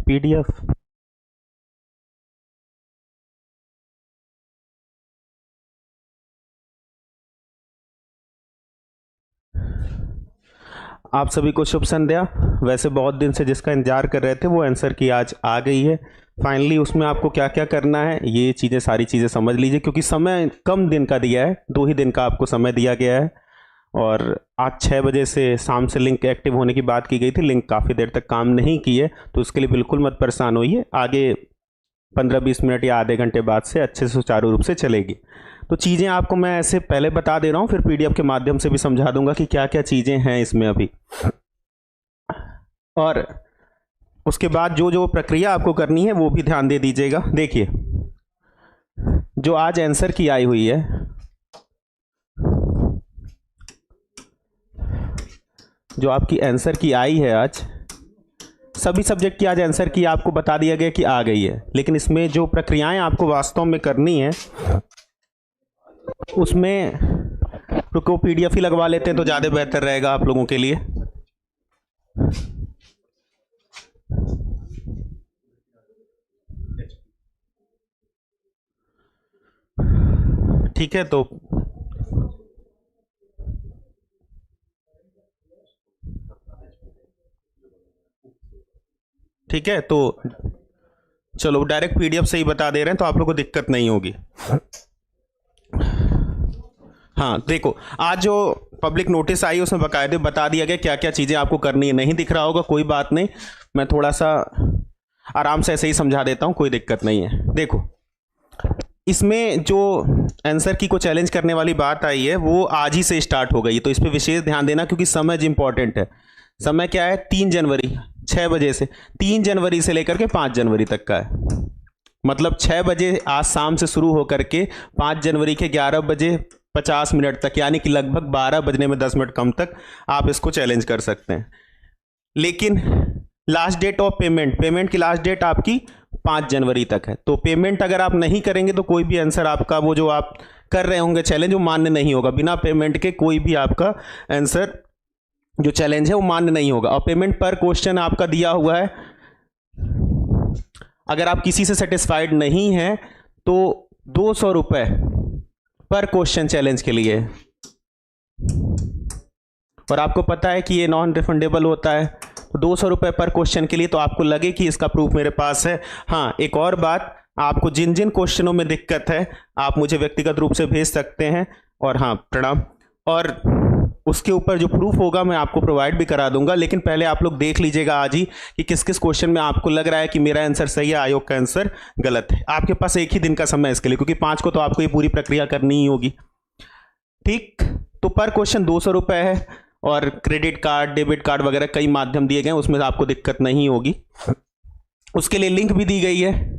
PDF. आप सभी को शुभ संध्या। वैसे बहुत दिन से जिसका इंतजार कर रहे थे वो आंसर की आज आ गई है फाइनली। उसमें आपको क्या क्या करना है ये चीज़ें सारी चीज़ें समझ लीजिए, क्योंकि समय कम दिन का दिया है, 2 ही दिन का आपको समय दिया गया है। और आज 6 बजे से शाम से लिंक एक्टिव होने की बात की गई थी, लिंक काफ़ी देर तक काम नहीं की है, तो उसके लिए बिल्कुल मत परेशान होइए। आगे 15-20 मिनट या आधे घंटे बाद से अच्छे से सुचारू रूप से चलेगी। तो चीज़ें आपको मैं ऐसे पहले बता दे रहा हूँ, फिर पीडीएफ के माध्यम से भी समझा दूंगा कि क्या क्या चीज़ें हैं इसमें अभी। और उसके बाद जो जो प्रक्रिया आपको करनी है वो भी ध्यान दे दीजिएगा। देखिए, जो आज आंसर की आई हुई है, जो आपकी आंसर की आई है आज, सभी सब्जेक्ट की आज आंसर की आपको बता दिया गया कि आ गई है, लेकिन इसमें जो प्रक्रियाएं आपको वास्तव में करनी है उसमें रुको पीडीएफ ही लगवा लेते हैं तो ज़्यादा बेहतर रहेगा आप लोगों के लिए। ठीक है, तो ठीक है, तो चलो डायरेक्ट पीडीएफ से ही बता दे रहे हैं तो आप लोगों को दिक्कत नहीं होगी। हाँ देखो, आज जो पब्लिक नोटिस आई उसमें बाकायदे बता दिया गया क्या क्या चीज़ें आपको करनी है। नहीं दिख रहा होगा कोई बात नहीं, मैं थोड़ा सा आराम से ऐसे ही समझा देता हूँ, कोई दिक्कत नहीं है। देखो, इसमें जो आंसर की को चैलेंज करने वाली बात आई है वो आज ही से स्टार्ट हो गई, तो इस पर विशेष ध्यान देना क्योंकि समय इंपॉर्टेंट है। समय क्या है? 3 जनवरी 6 बजे से, 3 जनवरी से लेकर के 5 जनवरी तक का है। मतलब 6 बजे आज शाम से शुरू होकर के 5 जनवरी के 11 बजे 50 मिनट तक, यानी कि लगभग 12 बजने में 10 मिनट कम तक आप इसको चैलेंज कर सकते हैं। लेकिन लास्ट डेट ऑफ पेमेंट की लास्ट डेट आपकी 5 जनवरी तक है, तो पेमेंट अगर आप नहीं करेंगे तो कोई भी आंसर आपका वो जो आप कर रहे होंगे चैलेंज वो मान्य नहीं होगा। बिना पेमेंट के कोई भी आपका आंसर जो चैलेंज है वो मान्य नहीं होगा। और पेमेंट पर क्वेश्चन आपका दिया हुआ है, अगर आप किसी से सेटिस्फाइड नहीं हैं तो 200 रुपये पर क्वेश्चन चैलेंज के लिए, और आपको पता है कि ये नॉन रिफंडेबल होता है, तो 200 रुपये पर क्वेश्चन के लिए तो आपको लगे कि इसका प्रूफ मेरे पास है। हाँ, एक और बात, आपको जिन जिन क्वेश्चनों में दिक्कत है आप मुझे व्यक्तिगत रूप से भेज सकते हैं। और हाँ, प्रणाम। और उसके ऊपर जो प्रूफ होगा मैं आपको प्रोवाइड भी करा दूंगा, लेकिन पहले आप लोग देख लीजिएगा आज ही कि किस किस क्वेश्चन में आपको लग रहा है कि मेरा आंसर सही है, आयोग का आंसर गलत है। आपके पास एक ही दिन का समय है इसके लिए, क्योंकि 5 को तो आपको ये पूरी प्रक्रिया करनी ही होगी। ठीक, तो पर क्वेश्चन 200 रुपये है, और क्रेडिट कार्ड डेबिट कार्ड वगैरह कई माध्यम दिए गए हैं, उसमें आपको दिक्कत नहीं होगी। उसके लिए लिंक भी दी गई है,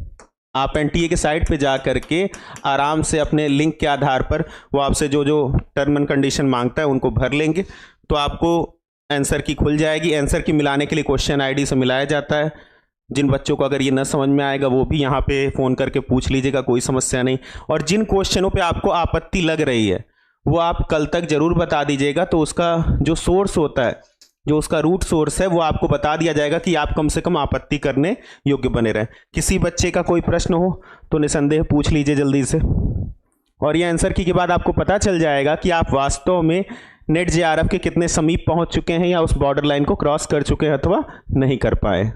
आप एनटीए के साइट पे जा करके आराम से अपने लिंक के आधार पर वो आपसे जो जो टर्म एंड कंडीशन मांगता है उनको भर लेंगे तो आपको आंसर की खुल जाएगी। आंसर की मिलाने के लिए क्वेश्चन आईडी से मिलाया जाता है। जिन बच्चों को अगर ये न समझ में आएगा वो भी यहाँ पे फ़ोन करके पूछ लीजिएगा, कोई समस्या नहीं। और जिन क्वेश्चनों पे आपको आपत्ति लग रही है वो आप कल तक ज़रूर बता दीजिएगा, तो उसका जो सोर्स होता है, जो उसका रूट सोर्स है, वो आपको बता दिया जाएगा कि आप कम से कम आपत्ति करने योग्य बने रहें। किसी बच्चे का कोई प्रश्न हो तो निसंदेह पूछ लीजिए जल्दी से। और ये आंसर की के बाद आपको पता चल जाएगा कि आप वास्तव में नेट जेआरएफ के कितने समीप पहुंच चुके हैं या उस बॉर्डर लाइन को क्रॉस कर चुके हैं अथवा नहीं कर पाए।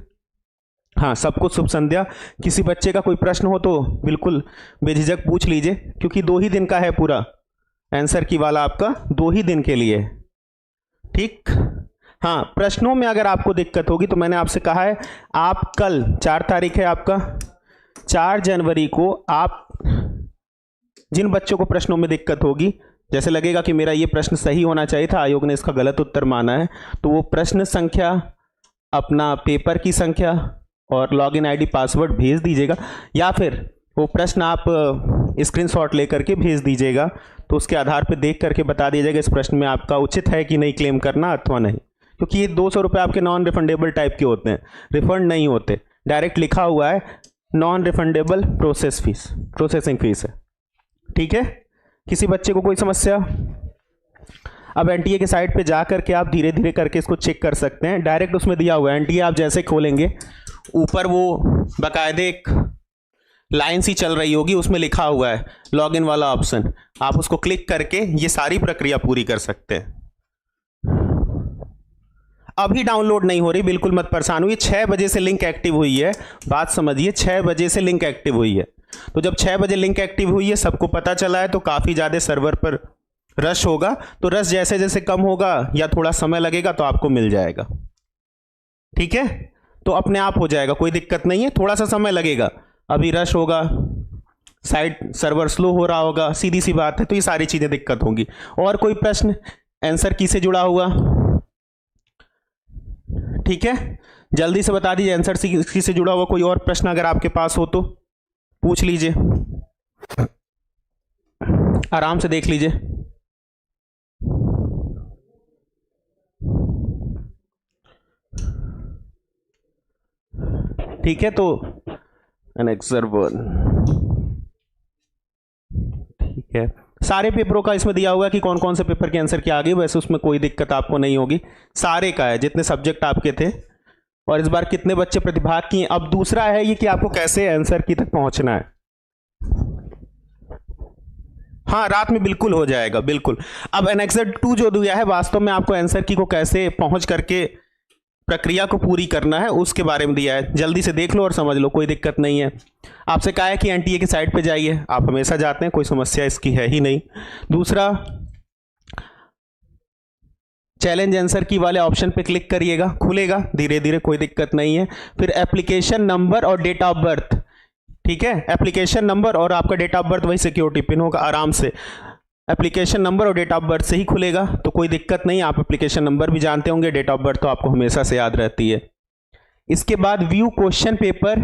हाँ, सबको शुभ संध्या। किसी बच्चे का कोई प्रश्न हो तो बिल्कुल बेझिझक पूछ लीजिए, क्योंकि 2 ही दिन का है पूरा आंसर की वाला, आपका 2 ही दिन के लिए। ठीक, हाँ, प्रश्नों में अगर आपको दिक्कत होगी तो मैंने आपसे कहा है आप कल 4 तारीख है आपका, 4 जनवरी को आप जिन बच्चों को प्रश्नों में दिक्कत होगी, जैसे लगेगा कि मेरा ये प्रश्न सही होना चाहिए था, आयोग ने इसका गलत उत्तर माना है, तो वो प्रश्न संख्या, अपना पेपर की संख्या और लॉगिन आईडी पासवर्ड भेज दीजिएगा, या फिर वो प्रश्न आप स्क्रीनशॉट लेकर के भेज दीजिएगा, तो उसके आधार पर देख करके बता दिया जाएगा इस प्रश्न में आपका उचित है कि नहीं क्लेम करना अथवा नहीं। क्योंकि ये 200 रुपये आपके नॉन रिफंडेबल टाइप के होते हैं, रिफंड नहीं होते। डायरेक्ट लिखा हुआ है नॉन रिफंडेबल प्रोसेसिंग फीस है। ठीक है, किसी बच्चे को कोई समस्या? अब एनटीए के साइट पे जा करके आप धीरे धीरे करके इसको चेक कर सकते हैं। डायरेक्ट उसमें दिया हुआ है, एनटीए आप जैसे खोलेंगे ऊपर वो बाकायदे एक लाइन सी चल रही होगी, उसमें लिखा हुआ है लॉगिन वाला ऑप्शन, आप उसको क्लिक करके ये सारी प्रक्रिया पूरी कर सकते हैं। अभी डाउनलोड नहीं हो रही, बिल्कुल मत परेशान हुई। 6 बजे से लिंक एक्टिव हुई है, बात समझिए, 6 बजे से लिंक एक्टिव हुई है। तो जब 6 बजे लिंक एक्टिव हुई है, सबको पता चला है, तो काफ़ी ज़्यादा सर्वर पर रश होगा। तो रश जैसे जैसे कम होगा या थोड़ा समय लगेगा तो आपको मिल जाएगा, ठीक है। तो अपने आप हो जाएगा, कोई दिक्कत नहीं है, थोड़ा सा समय लगेगा, अभी रश होगा, साइट सर्वर स्लो हो रहा होगा, सीधी सी बात है। तो ये सारी चीज़ें दिक्कत होंगी। और कोई प्रश्न आंसर की से जुड़ा हुआ? ठीक है, जल्दी से बता दीजिए आंसर की से जुड़ा हुआ कोई और प्रश्न अगर आपके पास हो तो पूछ लीजिए, आराम से देख लीजिए। ठीक है, तो एनेक्सर 1, ठीक है। सारे पेपरों का इसमें दिया हुआ है कि कौन कौन से पेपर के आंसर क्या आ गए, वैसे उसमें कोई दिक्कत आपको नहीं होगी, सारे का है जितने सब्जेक्ट आपके थे, और इस बार कितने बच्चे प्रतिभाग किए। अब दूसरा है ये कि आपको कैसे आंसर की तक पहुंचना है। हाँ, रात में बिल्कुल हो जाएगा, बिल्कुल। अब एनेक्सर 2 जो दिया है, वास्तव में आपको आंसर की को कैसे पहुंच करके प्रक्रिया को पूरी करना है उसके बारे में दिया है, जल्दी से देख लो और समझ लो, कोई दिक्कत नहीं है। आपसे कहा है कि एनटीए की साइट पे जाइए, आप हमेशा जाते हैं, कोई समस्या इसकी है ही नहीं। दूसरा, चैलेंज आंसर की वाले ऑप्शन पे क्लिक करिएगा, खुलेगा धीरे धीरे, कोई दिक्कत नहीं है। फिर एप्लीकेशन नंबर और डेट ऑफ बर्थ, ठीक है, एप्लीकेशन नंबर और आपका डेट ऑफ बर्थ वही सिक्योरिटी पिन होगा, आराम से एप्लीकेशन नंबर और डेट ऑफ बर्थ से ही खुलेगा, तो कोई दिक्कत नहीं। आप एप्लीकेशन नंबर भी जानते होंगे, डेट ऑफ बर्थ तो आपको हमेशा से याद रहती है। इसके बाद व्यू क्वेश्चन पेपर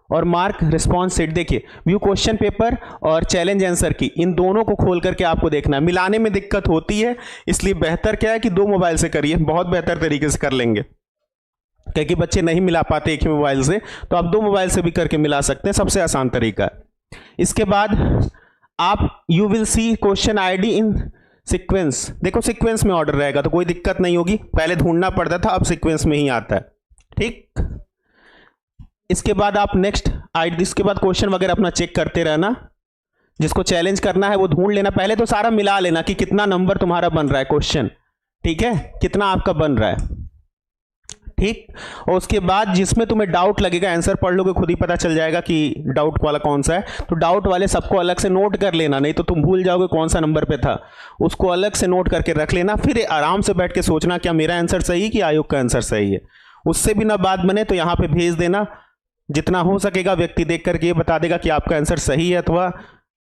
और मार्क रिस्पॉन्स सेट। देखिए, व्यू क्वेश्चन पेपर और चैलेंज आंसर की, इन दोनों को खोल करके आपको देखना है। मिलाने में दिक्कत होती है, इसलिए बेहतर क्या है कि 2 मोबाइल से करिए, बहुत बेहतर तरीके से कर लेंगे, क्योंकि बच्चे नहीं मिला पाते एक ही मोबाइल से, तो आप 2 मोबाइल से भी करके मिला सकते हैं, सबसे आसान तरीका है। इसके बाद आप you will see question ID in sequence. देखो, सीक्वेंस में ऑर्डर रहेगा तो कोई दिक्कत नहीं होगी, पहले ढूंढना पड़ता था, अब सीक्वेंस में ही आता है, ठीक। इसके बाद आप नेक्स्ट आईडी, इसके बाद क्वेश्चन वगैरह अपना चेक करते रहना, जिसको चैलेंज करना है वो ढूंढ लेना, पहले तो सारा मिला लेना कि कितना नंबर तुम्हारा बन रहा है क्वेश्चन, ठीक है, कितना आपका बन रहा है, ठीक। और उसके बाद जिसमें तुम्हें डाउट लगेगा, आंसर पढ़ लोगे खुद ही पता चल जाएगा कि डाउट वाला कौन सा है, तो डाउट वाले सबको अलग से नोट कर लेना, नहीं तो तुम भूल जाओगे कौन सा नंबर पे था, उसको अलग से नोट करके रख लेना। फिर आराम से बैठ के सोचना क्या मेरा आंसर सही है कि आयोग का आंसर सही है। उससे भी ना बात बने तो यहाँ पे भेज देना, जितना हो सकेगा व्यक्ति देख करके ये बता देगा कि आपका आंसर सही है अथवा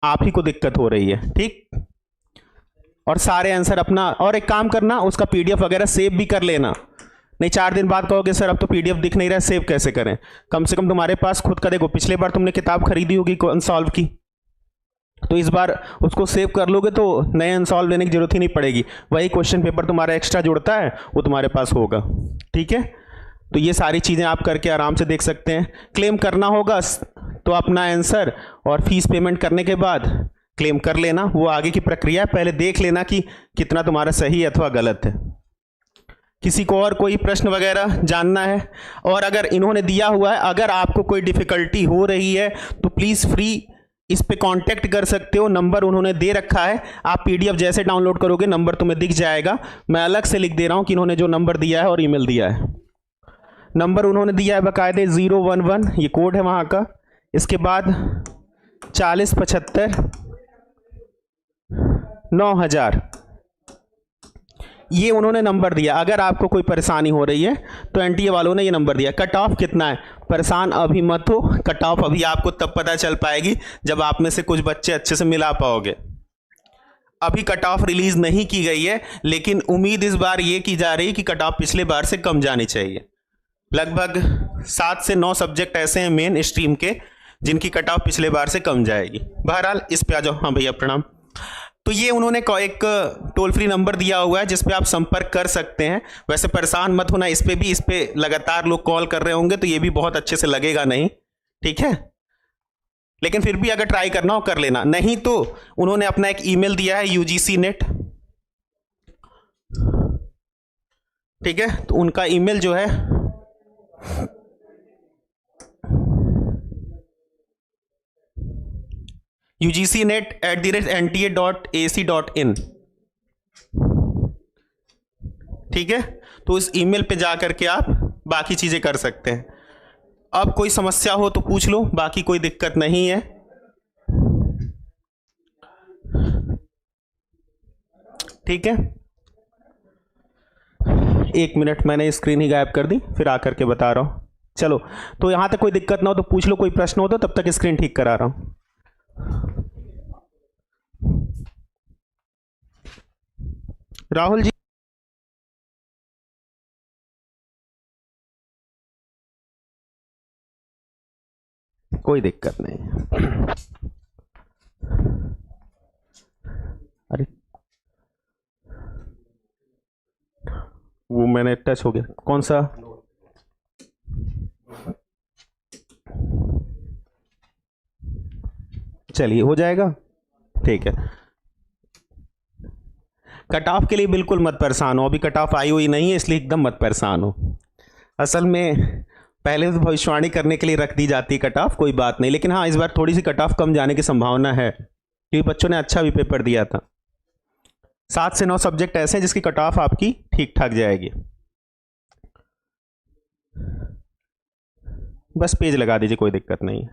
आप ही को दिक्कत हो रही है, ठीक। और सारे आंसर अपना, और एक काम करना, उसका पीडीएफ वगैरह सेव भी कर लेना, नहीं 4 दिन बाद कहोगे सर अब तो पीडीएफ दिख नहीं रहा है, सेव कैसे करें। कम से कम तुम्हारे पास खुद का, देखो पिछले बार तुमने किताब खरीदी होगी अनसॉल्व की, तो इस बार उसको सेव कर लोगे तो नए अनसॉल्व लेने की जरूरत ही नहीं पड़ेगी, वही क्वेश्चन पेपर तुम्हारा एक्स्ट्रा जुड़ता है वो तुम्हारे पास होगा, ठीक है। तो ये सारी चीज़ें आप करके आराम से देख सकते हैं। क्लेम करना होगा तो अपना आंसर और फीस पेमेंट करने के बाद क्लेम कर लेना, वो आगे की प्रक्रिया, पहले देख लेना कि कितना तुम्हारा सही अथवा गलत है। किसी को और कोई प्रश्न वगैरह जानना है? और अगर इन्होंने दिया हुआ है, अगर आपको कोई डिफ़िकल्टी हो रही है तो प्लीज़ फ्री इस पे कांटेक्ट कर सकते हो, नंबर उन्होंने दे रखा है, आप पीडीएफ जैसे डाउनलोड करोगे नंबर तुम्हें दिख जाएगा। मैं अलग से लिख दे रहा हूँ कि इन्होंने जो नंबर दिया है और ईमेल दिया है। नंबर उन्होंने दिया है बाकायदे 011, ये कोड है वहाँ का। इसके बाद 4075 9000, ये उन्होंने नंबर दिया। अगर आपको कोई परेशानी हो रही है तो एनटीए वालों ने ये नंबर दिया। कट ऑफ कितना है? परेशान अभी मत हो, कट ऑफ अभी आपको तब पता चल पाएगी जब आप में से कुछ बच्चे अच्छे से मिला पाओगे। अभी कट ऑफ रिलीज नहीं की गई है, लेकिन उम्मीद इस बार ये की जा रही है कि कट ऑफ पिछले बार से कम जानी चाहिए। लगभग 7 से 9 सब्जेक्ट ऐसे हैं मेन स्ट्रीम के जिनकी कट ऑफ पिछले बार से कम जाएगी। बहरहाल इस पे आ जाओ। हाँ भैया प्रणाम। तो ये उन्होंने एक टोल फ्री नंबर दिया हुआ है जिस पे आप संपर्क कर सकते हैं। वैसे परेशान मत होना, इस पे लगातार लोग कॉल कर रहे होंगे तो ये भी बहुत अच्छे से लगेगा नहीं, ठीक है। लेकिन फिर भी अगर ट्राई करना हो कर लेना, नहीं तो उन्होंने अपना एक ईमेल दिया है UGC नेट, ठीक है। तो उनका ईमेल जो है ugcnet@nta.ac.in, ठीक है। तो इस ईमेल पे जा करके आप बाकी चीजें कर सकते हैं। अब कोई समस्या हो तो पूछ लो, बाकी कोई दिक्कत नहीं है, ठीक है। 1 मिनट, मैंने स्क्रीन ही गायब कर दी, फिर आकर के बता रहा हूं। चलो, तो यहां तक कोई दिक्कत ना हो तो पूछ लो, कोई प्रश्न हो तो, तब तक स्क्रीन ठीक करा रहा हूं। राहुल जी, कोई दिक्कत नहीं। अरे वो मैंने टच हो गया, कौन सा? चलिए, हो जाएगा, ठीक है। कट ऑफ के लिए बिल्कुल मत परेशान हो, अभी कट ऑफ आई हुई नहीं है, इसलिए एकदम मत परेशान हो। असल में पहले तो भविष्यवाणी करने के लिए रख दी जाती है कट ऑफ, कोई बात नहीं, लेकिन हाँ, इस बार थोड़ी सी कट ऑफ कम जाने की संभावना है, क्योंकि बच्चों ने अच्छा भी पेपर दिया था। 7 से 9 सब्जेक्ट ऐसे हैं जिसकी कट ऑफ आपकी ठीक ठाक जाएगी। बस पेज लगा दीजिए, कोई दिक्कत नहीं है,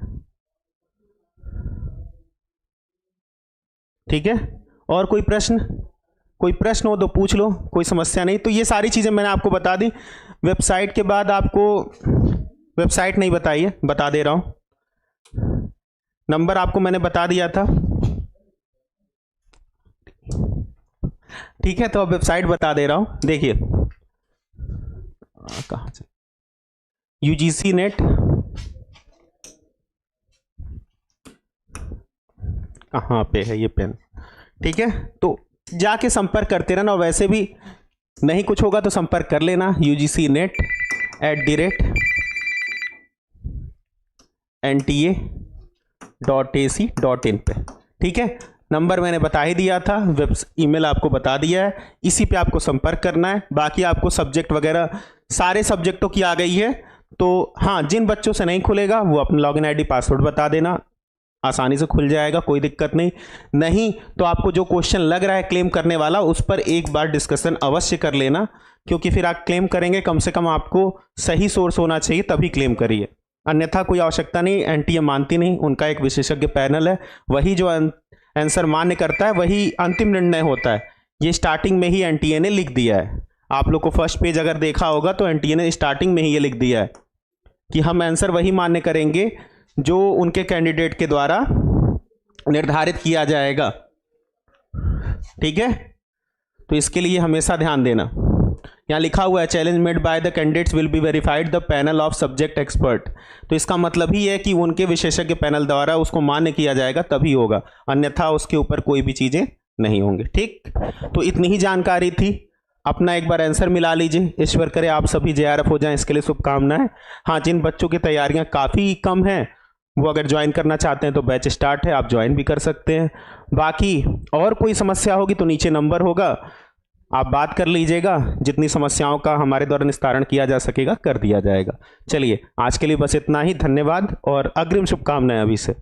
ठीक है। और कोई प्रश्न हो तो पूछ लो, कोई समस्या नहीं। तो ये सारी चीज़ें मैंने आपको बता दी। वेबसाइट के बाद आपको, वेबसाइट नहीं बताई है, बता दे रहा हूँ। नंबर आपको मैंने बता दिया था, ठीक है। तो अब वेबसाइट बता दे रहा हूँ, देखिए कहाँ से, UGCNet, कहाँ पे है ये पेन, ठीक है। तो जाके संपर्क करते रहना, और वैसे भी नहीं कुछ होगा तो संपर्क कर लेना ugcnet@nta.ac.in पे, ठीक है। नंबर मैंने बता ही दिया था, वेब ईमेल आपको बता दिया है, इसी पे आपको संपर्क करना है। बाकी आपको सब्जेक्ट वगैरह सारे सब्जेक्टों की आ गई है। तो हाँ, जिन बच्चों से नहीं खुलेगा वो अपना लॉगिन आईडी पासवर्ड बता देना, आसानी से खुल जाएगा, कोई दिक्कत नहीं तो आपको जो क्वेश्चन लग रहा है क्लेम करने वाला, उस पर एक बार डिस्कशन अवश्य कर लेना, क्योंकि फिर आप क्लेम करेंगे कम से कम आपको सही सोर्स होना चाहिए, तभी क्लेम करिए, अन्यथा कोई आवश्यकता नहीं। एनटीए मानती नहीं, उनका एक विशेषज्ञ पैनल है, वही जो आंसर मान्य करता है वही अंतिम निर्णय होता है। ये स्टार्टिंग में ही एनटीए ने लिख दिया है, आप लोग को फर्स्ट पेज अगर देखा होगा तो एनटीए ने स्टार्टिंग में ही ये लिख दिया है कि हम आंसर वही मान्य करेंगे जो उनके कैंडिडेट के द्वारा निर्धारित किया जाएगा, ठीक है। तो इसके लिए हमेशा ध्यान देना। यहाँ लिखा हुआ है challenge made by the candidates will be verified the panel of subject expert, तो इसका मतलब ही है कि उनके विशेषज्ञ पैनल द्वारा उसको मान्य किया जाएगा तभी होगा, अन्यथा उसके ऊपर कोई भी चीजें नहीं होंगी, ठीक। तो इतनी ही जानकारी थी, अपना एक बार आंसर मिला लीजिए। ईश्वर करे आप सभी JRF हो जाएं, इसके लिए शुभकामनाएं। हाँ, जिन बच्चों की तैयारियां काफ़ी कम हैं वो अगर ज्वाइन करना चाहते हैं तो बैच स्टार्ट है, आप ज्वाइन भी कर सकते हैं। बाकी और कोई समस्या होगी तो नीचे नंबर होगा, आप बात कर लीजिएगा, जितनी समस्याओं का हमारे द्वारा निस्तारण किया जा सकेगा कर दिया जाएगा। चलिए, आज के लिए बस इतना ही, धन्यवाद और अग्रिम शुभकामनाएं अभी से।